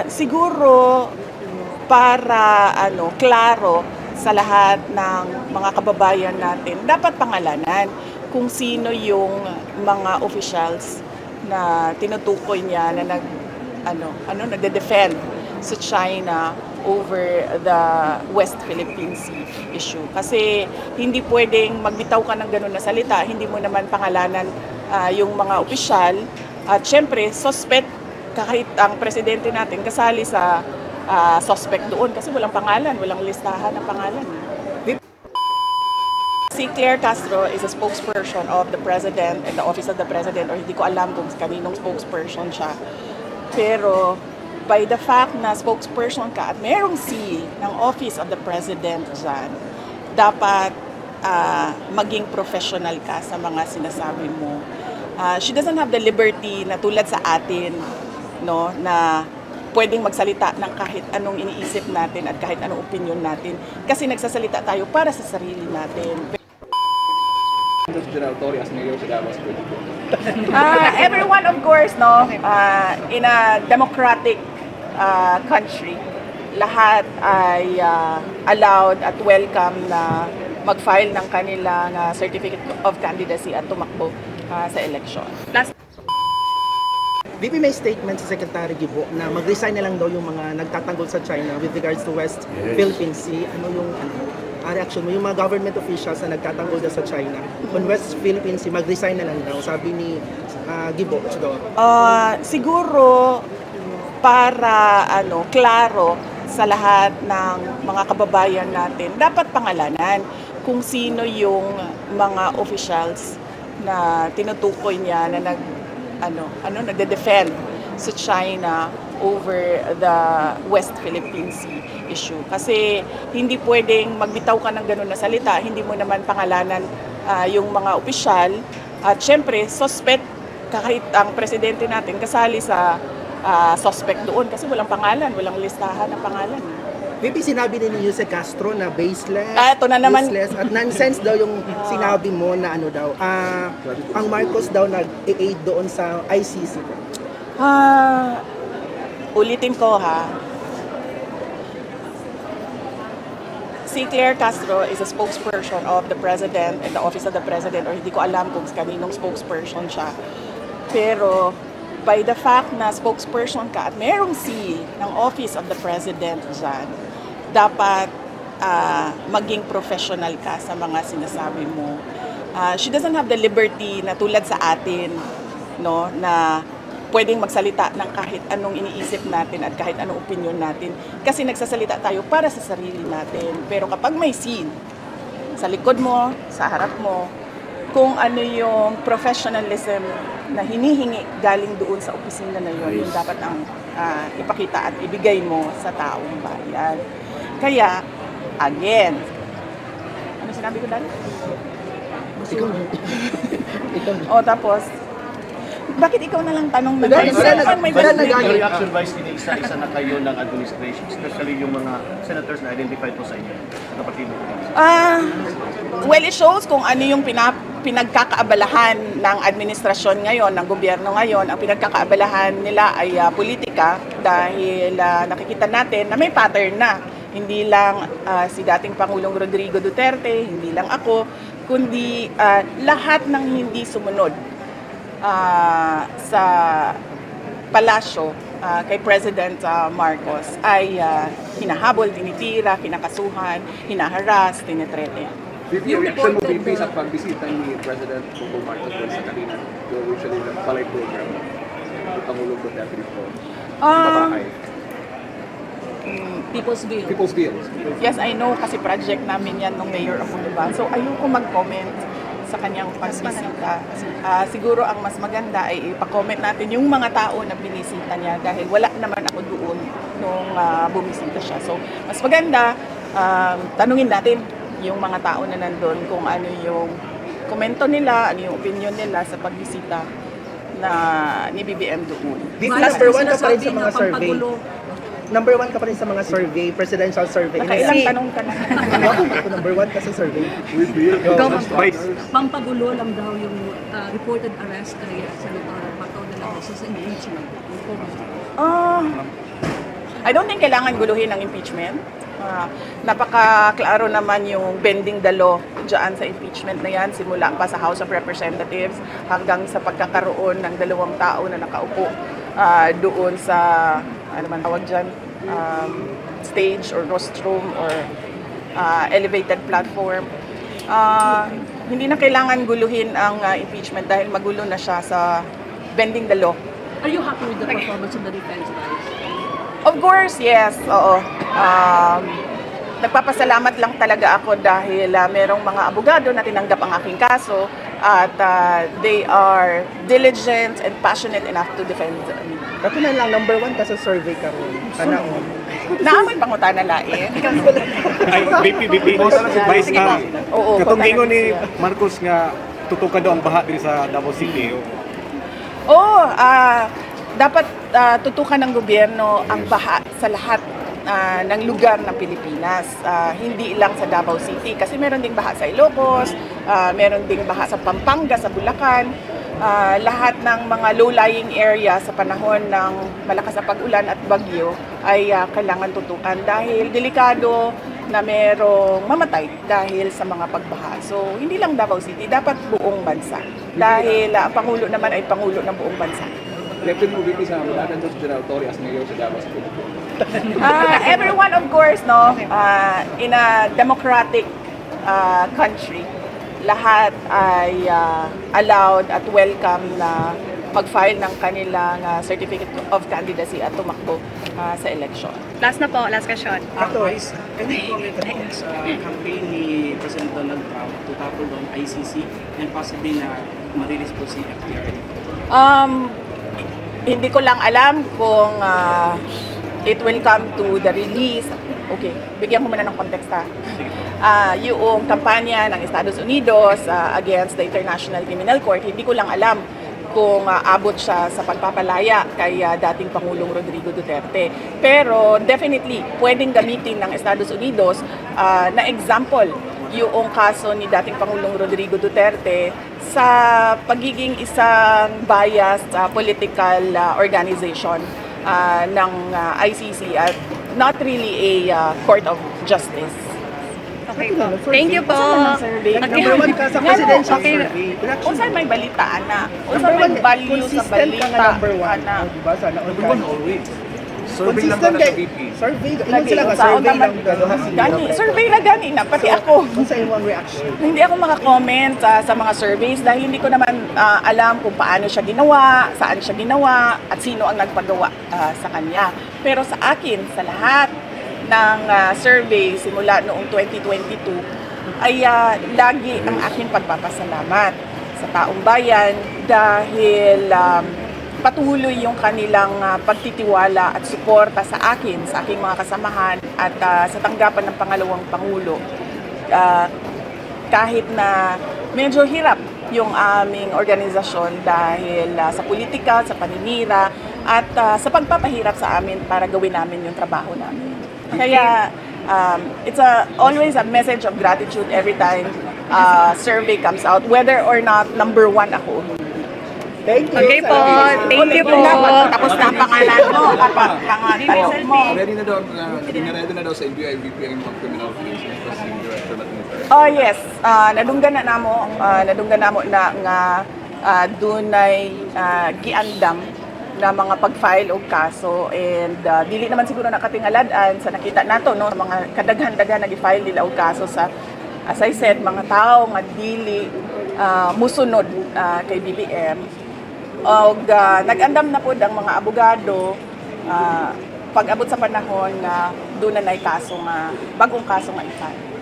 Siguro para klaro sa lahat ng mga kababayan natin, dapat pangalanan kung sino yung mga officials na tinutukoy niya na nagde-defend sa China over the West Philippine Sea issue. Kasi hindi pwedeng magbitaw ka ng ganun na salita, hindi mo naman pangalanan yung mga opisyal. At syempre, suspect, kahit ang presidente natin kasali sa suspect doon kasi walang pangalan, walang listahan ng pangalan. Si Claire Castro is a spokesperson of the President and the Office of the President, or hindi ko alam kung kaninong spokesperson siya. Pero by the fact na spokesperson ka at merong seal ng Office of the President dyan, dapat maging professional ka sa mga sinasabi mo. She doesn't have the liberty na tulad sa atin, no, na pwedeng magsalita ng kahit anong iniisip natin at kahit anong opinion natin kasi nagsasalita tayo para sa sarili natin. Everyone, of course, no, in a democratic country, lahat ay allowed at welcome na mag-file ng kanilang certificate of candidacy at tumakbo sa election. VP, may statement sa Secretary Gibo na mag-resign na lang daw yung mga nagtatanggol sa China with regards to West Philippine Sea. Ano yung reaction mo? Yung mga government officials na nagtatanggol daw sa China on West Philippine Sea, mag-resign na lang daw, sabi ni Gibo. Siguro para klaro sa lahat ng mga kababayan natin, dapat pangalanan kung sino yung mga officials na tinutukoy niya na nagde-defend sa China over the West Philippine Sea issue. Kasi hindi pwedeng magbitaw ka ng ganun na salita, hindi mo naman pangalanan yung mga opisyal. At syempre, suspect, kahit ang presidente natin kasali sa suspect doon kasi walang pangalan, walang listahan ng pangalan. VP, sinabi din ni Jose Castro na baseless, ito na naman. useless, at nonsense daw yung sinabi mo na ang Marcos daw nag-aid doon sa ICC. Ulitin ko si Claire Castro is a spokesperson of the President and the Office of the President, or hindi ko alam kung kaninong spokesperson siya. Pero by the fact na spokesperson ka at merong seal ng Office of the President dyan, dapat maging professional ka sa mga sinasabi mo. She doesn't have the liberty na tulad sa atin, no, na pwedeng magsalita ng kahit anong iniisip natin at kahit anong opinion natin kasi nagsasalita tayo para sa sarili natin. Pero kapag may seal sa likod mo, sa harap mo, kung ano yung professionalism na hinihingi galing doon sa opisina na yun, yung dapat ang ipakita at ibigay mo sa taong bayan. Kaya, again, ano sinabi ko dali? Tapos, bakit ikaw na lang tanong na may reaction vice isa na kayo ng administration, especially yung mga senators na identified po sa inyo, sa partido po? Well, it shows kung ano yung pinagkakaabalahan ng administrasyon ngayon, ng gobyerno ngayon. Ang pinagkakaabalahan nila ay politika dahil nakikita natin na may pattern na. Hindi lang si dating Pangulong Rodrigo Duterte, hindi lang ako, kundi lahat ng hindi sumunod sa palasyo kay President Marcos ay hinahabol, tinitira, kinakasuhan, hinaharas, tinitrete. Yung reaction mo, VP, sa pagbisita ni President Bongbong Marcos doon sa kanina, usually ng Palay program, yung Pangulong Duterte po, babahay. People's Bill. People's Bill. Yes, I know kasi project namin yan nung Mayor Apunban. So ayoko mag-comment sa kanyang pagbisita. Siguro ang mas maganda ay ipa-comment natin yung mga tao na binisita niya dahil wala naman ako doon nung bumisita siya. So mas maganda, tanungin natin yung mga tao na nandun kung ano yung komento nila, ano yung opinion nila sa pagbisita na ni BBM doon. Number one ka pa rin sa mga survey. Number one ka pa rin sa mga survey, presidential survey. Nakailang tanong ka na. Number one ka sa survey. Pampagulo lang daw yung reported arrest kay Senator Bato de la Rosa sa impeachment. I don't think kailangan guluhin ang impeachment. Napaka-klaro naman yung bending the law dyan sa impeachment na yan, simula pa sa House of Representatives hanggang sa pagkakaroon ng 2 tao na nakaupo doon sa, ano man tawag dyan, stage or rostrum or elevated platform. Hindi na kailangan guluhin ang impeachment dahil magulo na siya sa bending the law. Are you happy with the performance of the defense guys? Of course, yes. Oo. Nagpapasalamat lang talaga ako dahil merong mga abogado na tinanggap ang aking kaso at they are diligent and passionate enough to defend me. Kato na lang, number 1 ka sa survey karon. Tanaon. Naamoy pangutan na lain. Ay, BP, Vice, Oo, katong gingon ni siya. Marcos nga tutukan daw ang baha diri sa Davao City. Oo, dapat tutukan ng gobyerno ang baha sa lahat ng lugar ng Pilipinas. Hindi lang sa Davao City kasi meron ding baha sa Ilocos, meron ding baha sa Pampanga, sa Bulacan. Lahat ng mga low-lying area sa panahon ng malakas na pag-ulan at bagyo ay kailangan tutukan dahil delikado na merong mamatay dahil sa mga pagbaha. So, hindi lang Davao City, dapat buong bansa. Dahil ang Pangulo naman ay Pangulo ng buong bansa. Lieutenant mo, VP, sa Malacan Dos General Torre as mayor sa Davao City. Everyone, of course, no, in a democratic country, lahat ay allowed at welcome na mag-file ng kanilang certificate of candidacy at tumakbo sa election. Last na po, last question. Vice, any comment sa campaign ni President Donald Trump to topple doon ICC and possibly na marilis po si FTR? Hindi ko lang alam kung it will come to the release. Okay, bigyan ko muna ng context ha. Yung kampanya ng Estados Unidos against the International Criminal Court, hindi ko lang alam kung abot siya sa pagpapalaya kay dating Pangulong Rodrigo Duterte. Pero definitely, pwedeng gamitin ng Estados Unidos na example yung kaso ni dating Pangulong Rodrigo Duterte sa pagiging isang biased political organization ng ICC at not really a court of justice. Okay po. Thank you po. Number 1 ka sa presidential Okay. survey. Kung saan may balitaan na, kung Number saan may 1, value sa consistent ka nga balita number 1. na. Diba? Sana all Number 1 always. Survey lang consistent na sa kay VP. survey. Ingon Lagi, sila ka sa survey naman, lang gano'n. gani, survey na gani na, pati ako. Kung sa imong reaction. Hindi ako makakomment sa mga surveys dahil hindi ko naman alam kung paano siya ginawa, saan siya ginawa, at sino ang nagpagawa sa kanya. Pero sa akin, sa lahat ng survey simula noong 2022, ay lagi ang aking pagpapasalamat sa taong bayan dahil patuloy yung kanilang pagtitiwala at suporta sa akin, sa aking mga kasamahan at sa tanggapan ng pangalawang Pangulo. Kahit na medyo hirap yung aming organisasyon dahil sa politika, sa paninira at sa pagpapahirap sa amin para gawin namin yung trabaho namin. Kaya it's always a message of gratitude every time survey comes out, whether or not number 1 ako. Thank you. Okay po. Thank you po. Tapos na ang pangalan mo, tanong mo. Ready na daw, ready na daw sa NBI VP ang mga criminal cases kasi yung director natin ito. Oh yes, nadunggan na namo na nga dunay giandam na mga pag-file og kaso and dili naman siguro nakatingaladan sa nakita nato no sa mga kadaghan-daghan na gi-file nila og kaso sa as I said mga tao nga dili musunod kay BBM og nag-andam na pud ang mga abogado pag-abot sa panahon nga dunay kaso nga bagong kaso nga i-file.